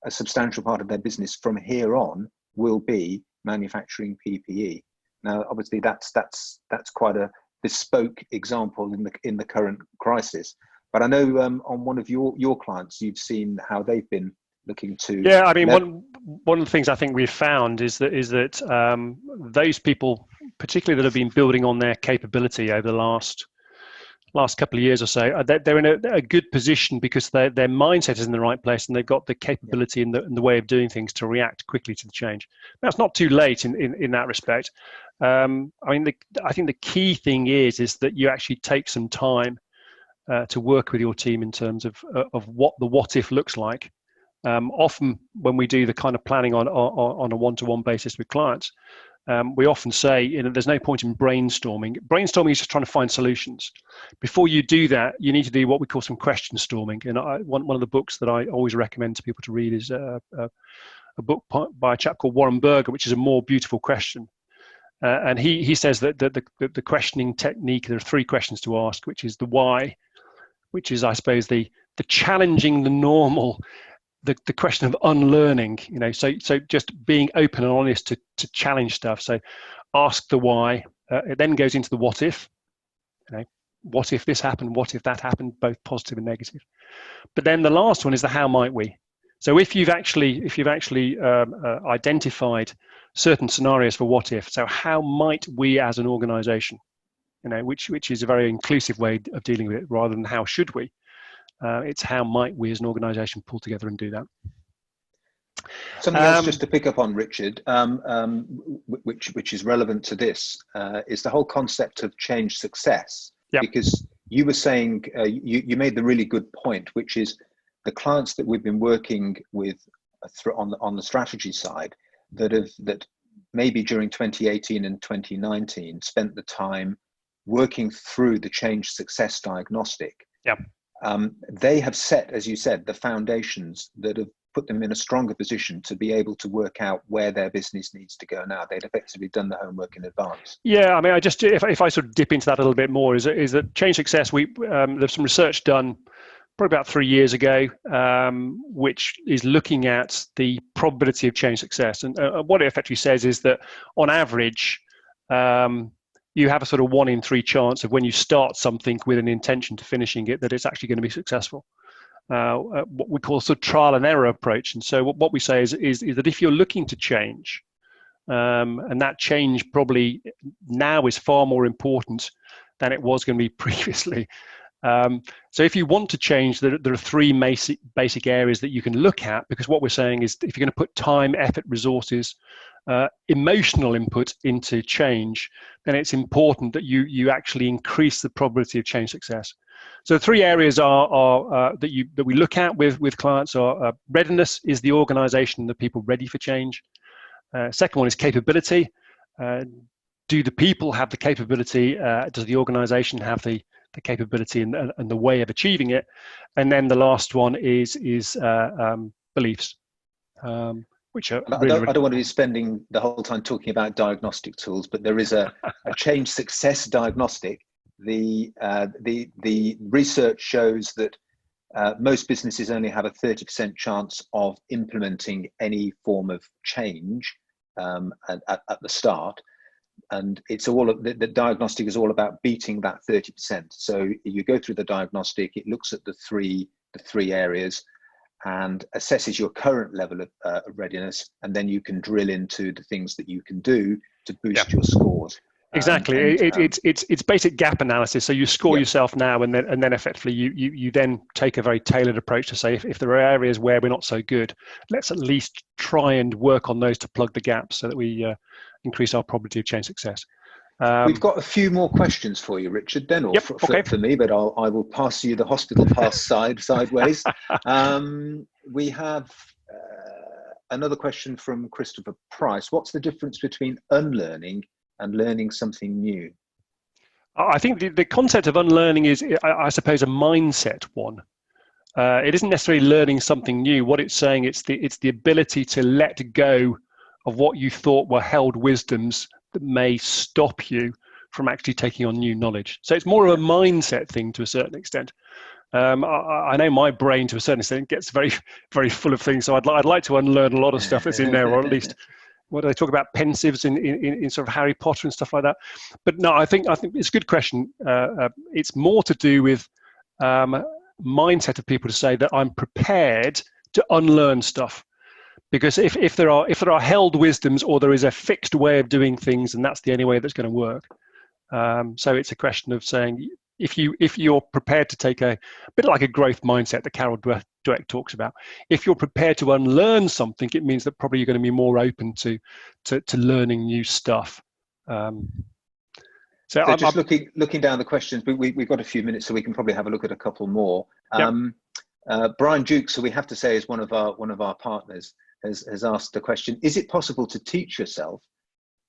a substantial part of their business from here on will be manufacturing PPE. Now, obviously, that's quite a bespoke example in the current crisis. But I know on one of your clients, you've seen how they've been looking to. Yeah, I mean, one of the things I think we've found is that those people, particularly that have been building on their capability over the last couple of years or so, they're in a good position because their mindset is in the right place, and they've got the capability and the way of doing things to react quickly to the change. Now, it's not too late in that respect. I mean, I think the key thing is that you actually take some time to work with your team in terms of what the what if looks like. Often when we do the kind of planning on a one-to-one basis with clients, we often say, there's no point in brainstorming. Brainstorming is just trying to find solutions. Before you do that, you need to do what we call some question storming. And one of the books that I always recommend to people to read is a book by a chap called Warren Berger, which is A More Beautiful Question. And he says that the questioning technique, there are three questions to ask, which is the why, which is, I suppose, the challenging the normal, the question of unlearning, so just being open and honest to challenge stuff. So ask the why. It then goes into the what if. What if this happened? What if that happened? Both positive and negative. But then the last one is the how might we. So if you've actually identified certain scenarios for what if, so how might we as an organization, which is a very inclusive way of dealing with it rather than how should we. It's how might we as an organisation pull together and do that. Something else just to pick up on, Richard, which is relevant to this, is the whole concept of change success. Yep. Because you were saying, you made the really good point, which is the clients that we've been working with on the strategy side that maybe during 2018 and 2019 spent the time working through the change success diagnostic. Yeah. They have set, as you said, the foundations that have put them in a stronger position to be able to work out where their business needs to go now. They'd effectively done the homework in advance. Yeah, I mean, if I sort of dip into that a little bit more, is that change success? There's some research done probably about 3 years ago, which is looking at the probability of change success, and what it effectively says is that on average, you have a sort of 1 in 3 chance of when you start something with an intention to finishing it, that it's actually going to be successful. What we call sort of trial and error approach. And so what we say is that if you're looking to change, and that change probably now is far more important than it was going to be previously. So if you want to change, there are 3 basic areas that you can look at, because what we're saying is if you're going to put time, effort, resources, emotional input into change, then it's important that you actually increase the probability of change success. So the 3 areas are that we look at with clients are readiness. Is the organization and the people ready for change? Second one is capability. Do the people have the capability? Does the organization have the capability and the way of achieving it? And then the last one is beliefs. Which are I don't want to be spending the whole time talking about diagnostic tools, but there is a change success diagnostic. The research shows that most businesses only have a 30% chance of implementing any form of change at the start, and it's all the diagnostic is all about beating that 30%. So you go through the diagnostic, it looks at the three areas and assesses your current level of readiness, and then you can drill into the things that you can do to boost your scores. Exactly. It's basic gap analysis. So you score yourself now, and then effectively you then take a very tailored approach to say if there are areas where we're not so good, let's at least try and work on those to plug the gaps so that we increase our probability of change success. We've got a few more questions for you, Richard, then, or for me, but I will pass you the hospital pass sideways. We have another question from Christopher Price. What's the difference between unlearning and learning something new? I think the concept of unlearning is, I suppose, a mindset one. It isn't necessarily learning something new. What it's saying, it's the ability to let go of what you thought were held wisdoms that may stop you from actually taking on new knowledge. So it's more of a mindset thing to a certain extent. I know my brain to a certain extent gets very, very full of things. So I'd like to unlearn a lot of stuff that's in there, or at least what do they talk about, pensives in sort of Harry Potter and stuff like that. But no, I think it's a good question. It's more to do with mindset of people to say that I'm prepared to unlearn stuff. Because if there are held wisdoms, or there is a fixed way of doing things, and that's the only way that's going to work. So it's a question of saying, if you're prepared to take a bit like a growth mindset that Carol Dweck talks about, if you're prepared to unlearn something, it means that probably you're going to be more open to learning new stuff. So just looking down the questions, we've got a few minutes, so we can probably have a look at a couple more. Brian Dukes, who we have to say is one of our partners, has asked the question: is it possible to teach yourself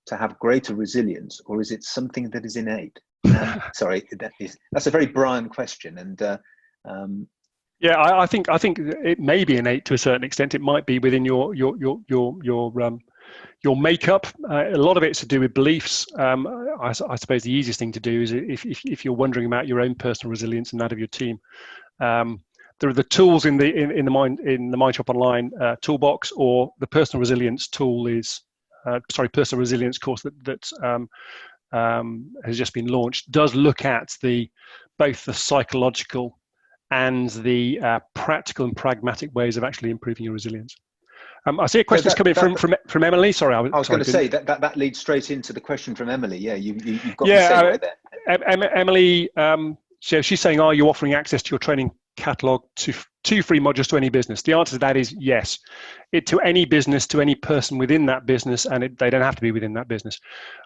to have greater resilience, or is it something that is innate? Sorry, that's a very Brian question, and I think it may be innate to a certain extent. It might be within your makeup. A lot of it's to do with beliefs. I suppose the easiest thing to do is if you're wondering about your own personal resilience and that of your team. There are the tools in the Mindshop Online toolbox, or the personal resilience tool is personal resilience course that has just been launched, does look at both the psychological and the practical and pragmatic ways of actually improving your resilience. I see a question coming from Emily. Sorry, I was going to say that leads straight into the question from Emily. Yeah, you've got the segue there. Emily, so she's saying, are you offering access to your training catalog to free modules to any business? The answer to that is yes. To any business, to any person within that business, and they don't have to be within that business.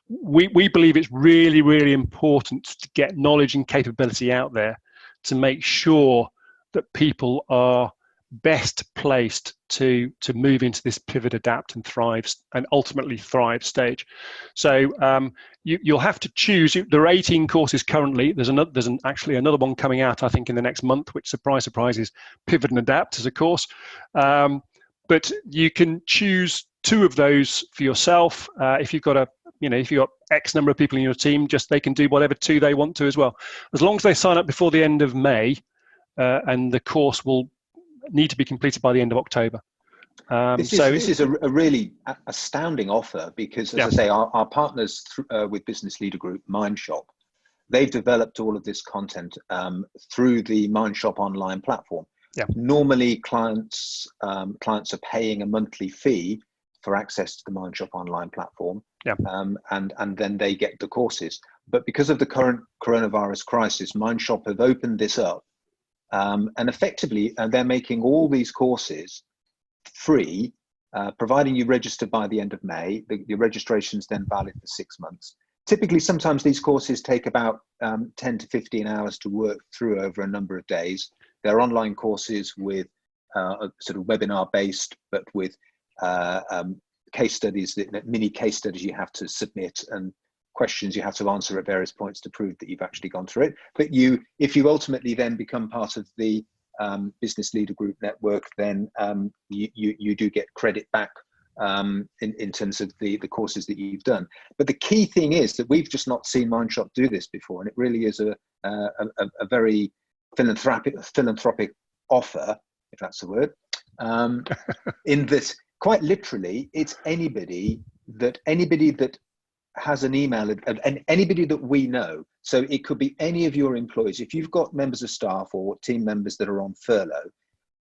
We believe it's really, really important to get knowledge and capability out there to make sure that people are best placed to move into this pivot, adapt, and thrive, and ultimately thrive stage. So you'll have to choose. There are 18 courses currently. There's actually another one coming out, I think, in the next month, which, surprise, surprise, is Pivot and Adapt as a course. But you can choose 2 of those for yourself. If you've got if you've got X number of people in your team, they can do whatever 2 they want to as well, as long as they sign up before the end of May, and the course will need to be completed by the end of October. This is a really astounding offer, because, as I say, our partners with Business Leader Group, Mindshop, they've developed all of this content through the Mindshop Online platform. Normally, clients are paying a monthly fee for access to the Mindshop Online platform, and then they get the courses. But because of the current coronavirus crisis, Mindshop have opened this up. And effectively, they're making all these courses free, providing you register by the end of May. Your registration is then valid for 6 months. Typically, sometimes these courses take about 10 to 15 hours to work through over a number of days. They're online courses with sort of webinar-based, but with case studies, mini case studies you have to submit, and questions you have to answer at various points to prove that you've actually gone through it. But if you ultimately then become part of the Business Leader Group network, then you do get credit back in terms of the courses that you've done. But the key thing is that we've just not seen Mindshop do this before, and it really is a very philanthropic offer, if that's the word. In this, quite literally, it's anybody that has an email, and anybody that we know. So it could be any of your employees. If you've got members of staff or team members that are on furlough,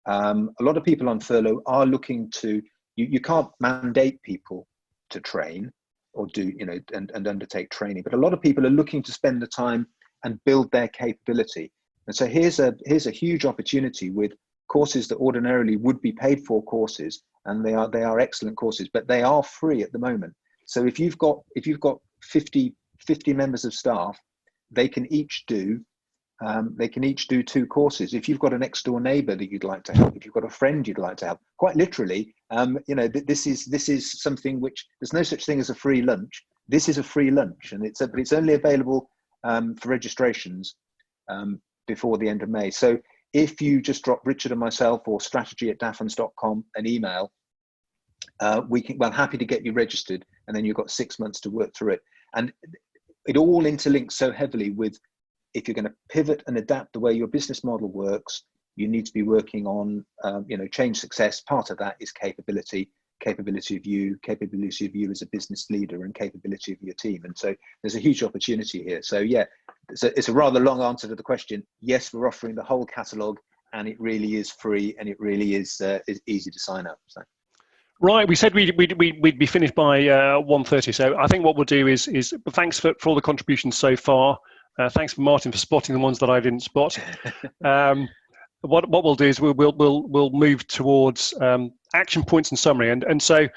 a lot of people on furlough are looking to, you can't mandate people to train, or do, and undertake training. But a lot of people are looking to spend the time and build their capability. And so here's a huge opportunity with courses that ordinarily would be paid for courses, and they are excellent courses, but they are free at the moment. So if you've got 50 members of staff, they can each do 2 courses. If you've got a next door neighbor that you'd like to help, if you've got a friend you'd like to help, quite literally, this is something which, there's no such thing as a free lunch. This is a free lunch, and it's only available for registrations before the end of May. So if you just drop Richard and myself or strategy@dafferns.com an email, we're happy to get you registered, and then you've got 6 months to work through it. And it all interlinks so heavily with, if you're going to pivot and adapt the way your business model works, you need to be working on, change success. Part of that is capability of you as a business leader, and capability of your team. And so there's a huge opportunity here. So yeah, it's a rather long answer to the question. Yes, we're offering the whole catalogue, and it really is free, and it really is easy to sign up. So. Right, we said we'd be finished by 1:30. So I think what we'll do is thanks for all the contributions so far. Thanks for Martin for spotting the ones that I didn't spot. What we'll do is we'll move towards action points and summary. And so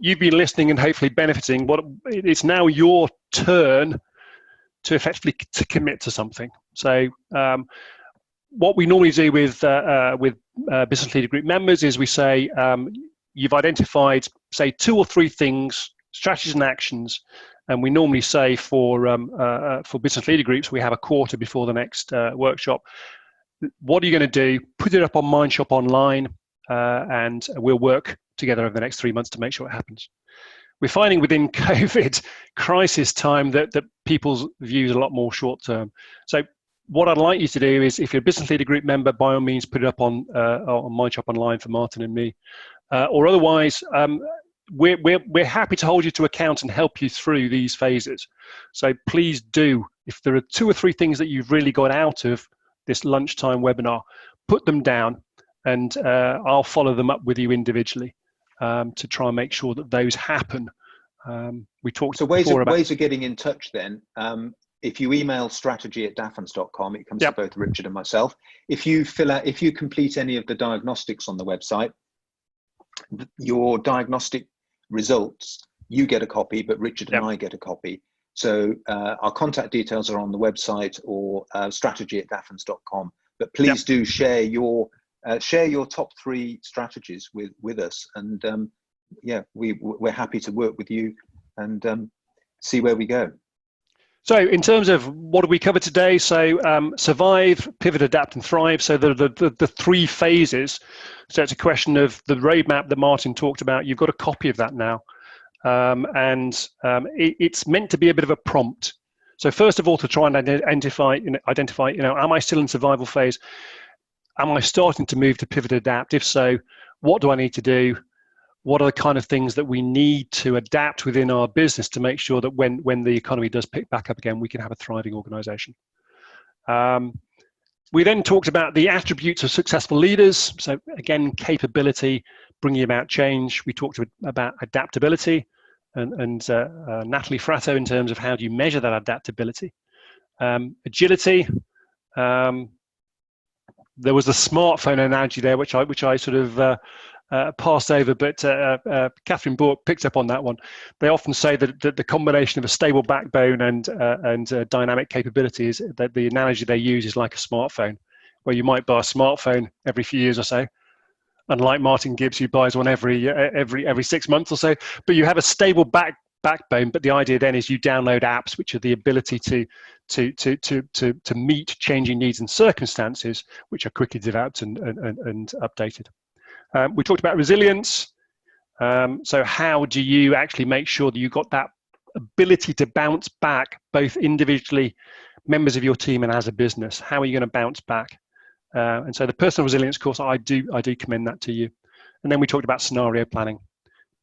you've been listening and hopefully benefiting. It's now your turn to effectively to commit to something. So what we normally do with Business Leader Group members is we say, you've identified, say, 2 or 3 things, strategies and actions, and we normally say for Business Leader Groups, we have a quarter before the next workshop. What are you going to do? Put it up on Mindshop Online, and we'll work together over the next 3 months to make sure it happens. We're finding within COVID crisis time that people's views are a lot more short term. So what I'd like you to do is, if you're a Business Leader Group member, by all means, put it up on Mindshop Online for Martin and me. Or otherwise, we're happy to hold you to account and help you through these phases. So please do, if there are 2 or 3 things that you've really got out of this lunchtime webinar, put them down, and I'll follow them up with you individually to try and make sure that those happen. We talked before about ways of getting in touch then. If you email strategy@dafferns.com, it comes to both Richard and myself. If you complete any of the diagnostics on the website, your diagnostic results, you get a copy, but Richard and I get a copy. So our contact details are on the website, or strategy@dafferns.com. But please do share your top 3 strategies with us, and we're happy to work with you and see where we go. So in terms of what have we covered today? So survive, pivot, adapt, and thrive. So the 3 phases. So it's a question of the roadmap that Martin talked about. You've got a copy of that now. It's meant to be a bit of a prompt. So first of all, to try and identify, am I still in survival phase? Am I starting to move to pivot, adapt? If so, what do I need to do? What are the kind of things that we need to adapt within our business to make sure that when the economy does pick back up again, we can have a thriving organization? We then talked about the attributes of successful leaders. So again, capability, bringing about change. We talked about adaptability and Natalie Fratto in terms of how do you measure that adaptability. Agility. There was a smartphone analogy there, which I sort of passed over, but Catherine Bork picked up on that one. They often say that the combination of a stable backbone and dynamic capability is that the analogy they use is like a smartphone, where you might buy a smartphone every few years or so, unlike Martin Gibbs, who buys one every 6 months or so. But you have a stable backbone. But the idea then is you download apps which are the ability to meet changing needs and circumstances, which are quickly developed and updated. We talked about resilience. So how do you actually make sure that you've got that ability to bounce back, both individually, members of your team, and as a business? How are you going to bounce back? And so the personal resilience course, I do commend that to you. And then we talked about scenario planning.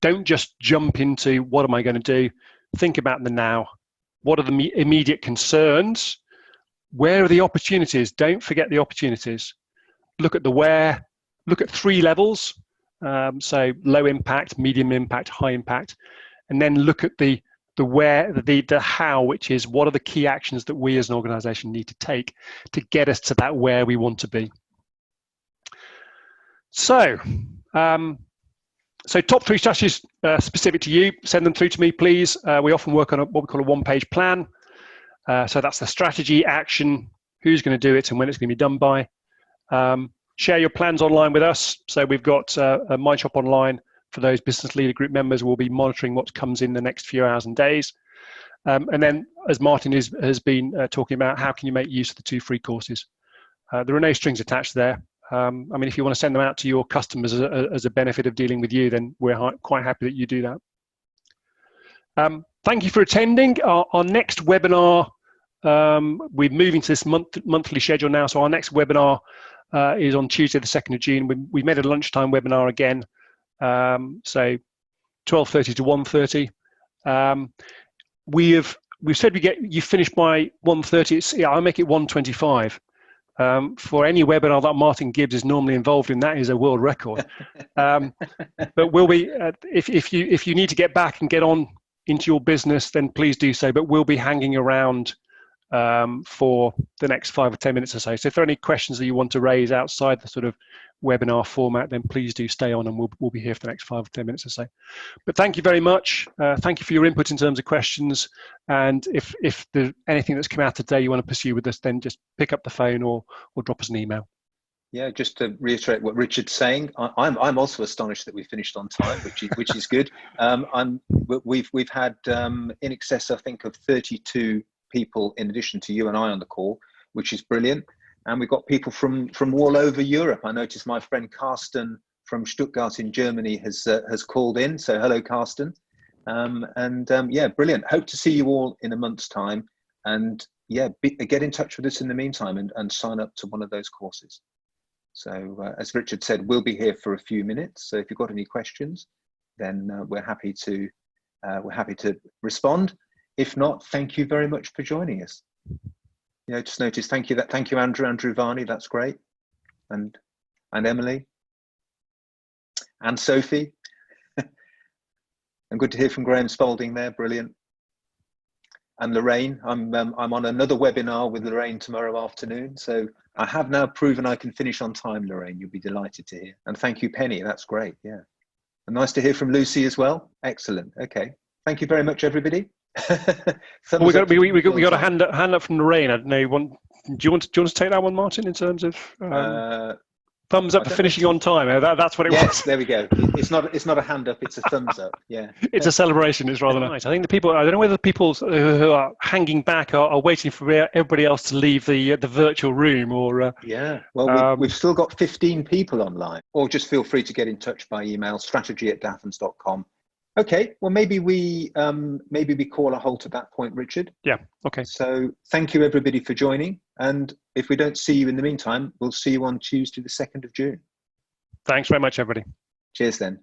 Don't just jump into what am I going to do? Think about the now. What are the immediate concerns? Where are the opportunities? Don't forget the opportunities. Look at the where. Look at 3 levels. So low impact, medium impact, high impact. and then look at the where, the how, which is what are the key actions that we as an organization need to take to get us to that where we want to be. So, top 3 strategies specific to you, send them through to me, please. We often work on what we call a one-page plan. So that's the strategy, action, who's going to do it, and when it's going to be done by. Share your plans online with us. So we've got a MyTrip Online for those business leader group members. We'll be monitoring what comes in the next few hours and days. And then, as Martin has been talking about, how can you make use of the 2 free courses? There are no strings attached there. I mean, if you want to send them out to your customers as a benefit of dealing with you, then we're quite happy that you do that. Thank you for attending. Our next webinar, we're moving to this monthly schedule now. So our next webinar is on Tuesday, the 2nd of June. We made a lunchtime webinar again. So 12:30 to 1:30. We've said you finish by 1:30. I'll make it 1:25. For any webinar that Martin Gibbs is normally involved in, that is a world record. But we'll be if you need to get back and get on into your business, then please do so. But we'll be hanging around for the next 5 or 10 minutes or so. So if there are any questions that you want to raise outside the sort of webinar format, then please do stay on, and we'll be here for the next 5 or 10 minutes or so. But thank you very much. Thank you for your input in terms of questions. And if there's anything that's come out today you want to pursue with us, then just pick up the phone or drop us an email. Yeah, just to reiterate what Richard's saying, I'm also astonished that we finished on time, which is good. We've had in excess, I think, of 32 people in addition to you and I on the call, which is brilliant. And we've got people from all over Europe. I noticed my friend Carsten from Stuttgart in Germany has called in. So hello, Carsten. Yeah, brilliant. Hope to see you all in a month's time. And yeah, get in touch with us in the meantime and sign up to one of those courses. So as Richard said, we'll be here for a few minutes. So if you've got any questions, then we're happy to respond. If not, thank you very much for joining us. Just noticed, thank you Andrew Varney, that's great, and Emily, and Sophie, and good to hear from Graham Spalding there, brilliant, and Lorraine. I'm on another webinar with Lorraine tomorrow afternoon, so I have now proven I can finish on time, Lorraine. You'll be delighted to hear, and thank you, Penny. That's great, yeah, and nice to hear from Lucy as well. Excellent. Okay, thank you very much, everybody. We got a hand up from Lorraine. I don't know. Do you want to take that one, Martin? In terms of thumbs up for finishing on time. That's what it was. Yes, there we go. It's not a hand up. It's a thumbs up. Yeah. It's a celebration. It's rather nice. I think I don't know whether the people who are hanging back are waiting for everybody else to leave the virtual room, or yeah. Well, we've still got 15 people online. Or just feel free to get in touch by email, strategy@dafferns.com. Okay, well, maybe we call a halt at that point, Richard. Yeah, okay. So thank you, everybody, for joining. And if we don't see you in the meantime, we'll see you on Tuesday, the 2nd of June. Thanks very much, everybody. Cheers then.